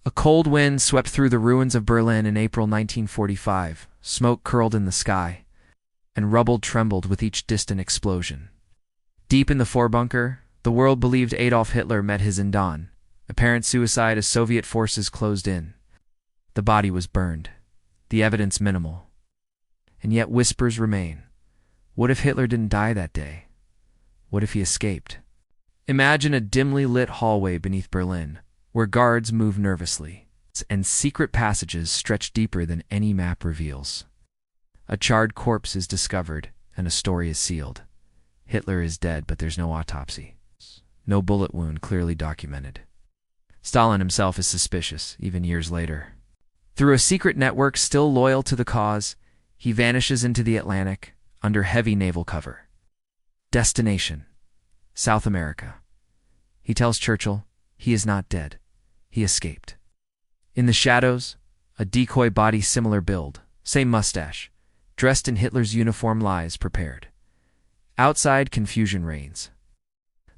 A cold wind swept through the ruins of Berlin in April 1945. Smoke curled in the sky, and rubble trembled with each distant explosion. Deep in the Vorbunker, the world believed Adolf Hitler met his end dawn, apparent suicide as Soviet forces closed in. The body was burned, the evidence minimal. And yet whispers remain. What if Hitler didn't die that day? What if he escaped? Imagine a dimly lit hallway beneath Berlin, where guards move nervously, and secret passages stretch deeper than any map reveals. A charred corpse is discovered, and a story is sealed. Hitler is dead, but there's no autopsy. No bullet wound clearly documented. Stalin himself is suspicious, even years later. Through a secret network still loyal to the cause, he vanishes into the Atlantic under heavy naval cover. Destination: South America. He tells Churchill he is not dead. He escaped. In the shadows, a decoy body similar build, same mustache, dressed in Hitler's uniform lies prepared. Outside, confusion reigns.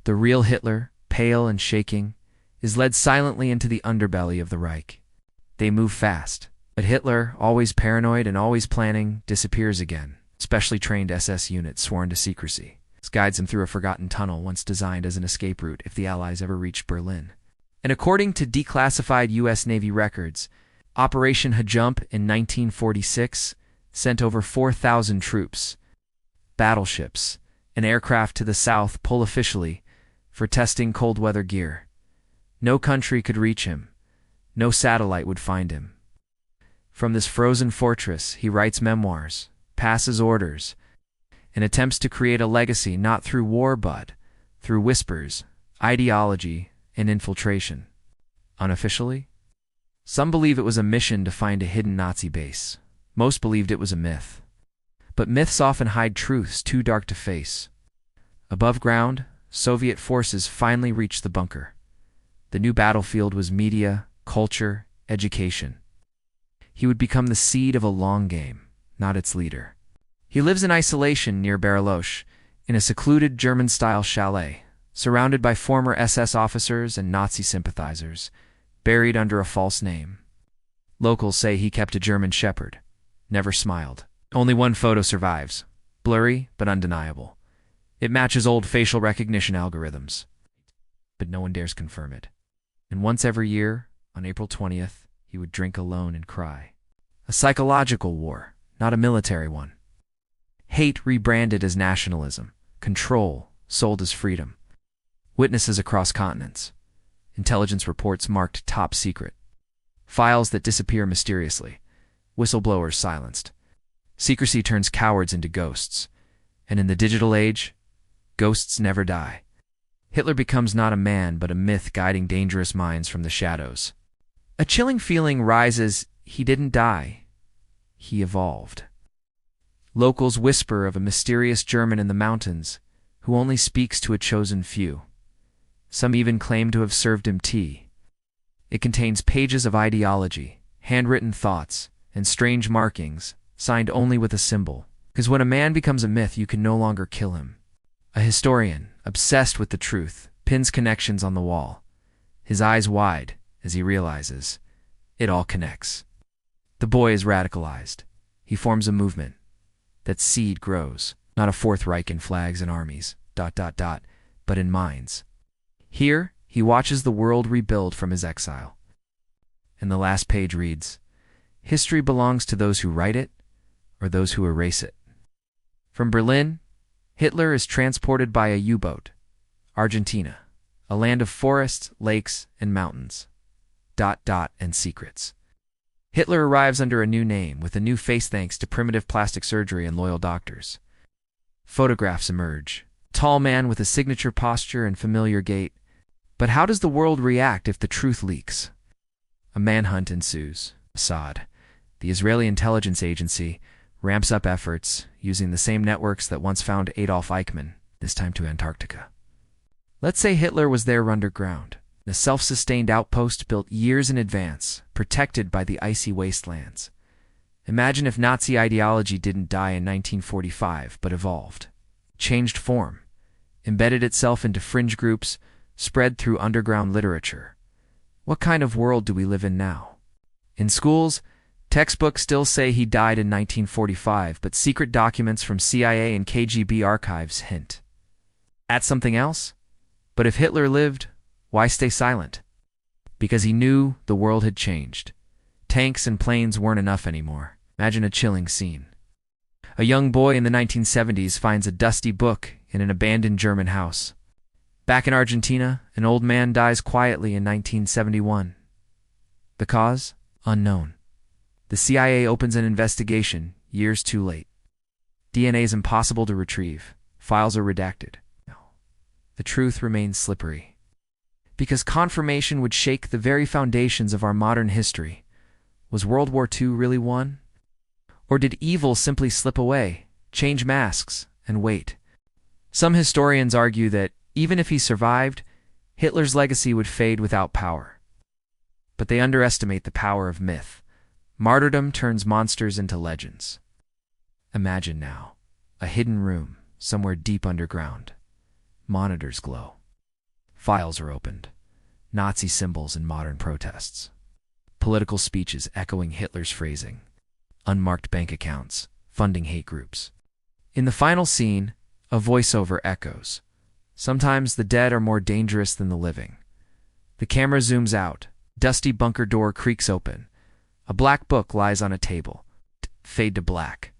The real Hitler, pale and shaking, is led silently into the underbelly of the Reich. They move fast, but Hitler, always paranoid and always planning, disappears again. Specially trained SS unit sworn to secrecy. This guides him through a forgotten tunnel once designed as an escape route if the Allies ever reached Berlin. And according to declassified U.S. Navy records, Operation Hajump in 1946 sent over 4,000 troops, battleships, and aircraft to the South Pole officially for testing cold weather gear. No country could reach him. No satellite would find him. From this frozen fortress, he writes memoirs, passes orders, and attempts to create a legacy not through war but through whispers, ideology, and infiltration. Unofficially, some believe it was a mission to find a hidden Nazi base. Most believed it was a myth. But myths often hide truths too dark to face. Above ground, Soviet forces finally reached the bunker. The new battlefield was media, culture, education. He would become the seed of a long game, not its leader. He lives in isolation near Bariloche, in a secluded German-style chalet, surrounded by former SS officers and Nazi sympathizers, buried under a false name. Locals say he kept a German shepherd, never smiled. Only one photo survives, blurry but undeniable. It matches old facial recognition algorithms, but no one dares confirm it. And once every year, on April 20th, he would drink alone and cry. A psychological war, not a military one. Hate rebranded as nationalism, control sold as freedom. Witnesses across continents. Intelligence reports marked top secret. Files that disappear mysteriously. Whistleblowers silenced. Secrecy turns cowards into ghosts. And in the digital age, ghosts never die. Hitler becomes not a man but a myth guiding dangerous minds from the shadows. A chilling feeling rises: he didn't die. He evolved. Locals whisper of a mysterious German in the mountains who only speaks to a chosen few. Some even claim to have served him tea. It contains pages of ideology, handwritten thoughts, and strange markings, signed only with a symbol. Because when a man becomes a myth, you can no longer kill him. A historian, obsessed with the truth, pins connections on the wall, his eyes wide as he realizes it all connects. The boy is radicalized. He forms a movement. That seed grows, not a Fourth Reich in flags and armies, but in minds. Here, he watches the world rebuild from his exile. And the last page reads, "History belongs to those who write it, or those who erase it." From Berlin, Hitler is transported by a U-boat. Argentina, a land of forests, lakes, and mountains. And secrets. Hitler arrives under a new name, with a new face thanks to primitive plastic surgery and loyal doctors. Photographs emerge. Tall man with a signature posture and familiar gait. But how does the world react if the truth leaks? A manhunt ensues. Mossad, the Israeli intelligence agency, ramps up efforts, using the same networks that once found Adolf Eichmann, this time to Antarctica. Let's say Hitler was there underground, a self-sustained outpost built years in advance, protected by the icy wastelands. Imagine if Nazi ideology didn't die in 1945, but evolved, changed form, embedded itself into fringe groups, spread through underground literature. What kind of world do we live in now? In schools, textbooks still say he died in 1945, but secret documents from CIA and KGB archives hint at something else. But if Hitler lived, why stay silent? Because he knew the world had changed. Tanks and planes weren't enough anymore. Imagine a chilling scene. A young boy in the 1970s finds a dusty book in an abandoned German house. Back in Argentina, an old man dies quietly in 1971. The cause? Unknown. The CIA opens an investigation, years too late. DNA is impossible to retrieve. Files are redacted. The truth remains slippery. Because confirmation would shake the very foundations of our modern history. Was World War II really won? Or did evil simply slip away, change masks, and wait? Some historians argue that, even if he survived, Hitler's legacy would fade without power. But they underestimate the power of myth. Martyrdom turns monsters into legends. Imagine now, a hidden room, somewhere deep underground. Monitors glow. Files are opened. Nazi symbols and modern protests. Political speeches echoing Hitler's phrasing. Unmarked bank accounts, funding hate groups. In the final scene, a voiceover echoes. Sometimes the dead are more dangerous than the living. The camera zooms out. Dusty bunker door creaks open. A black book lies on a table. Fade to black.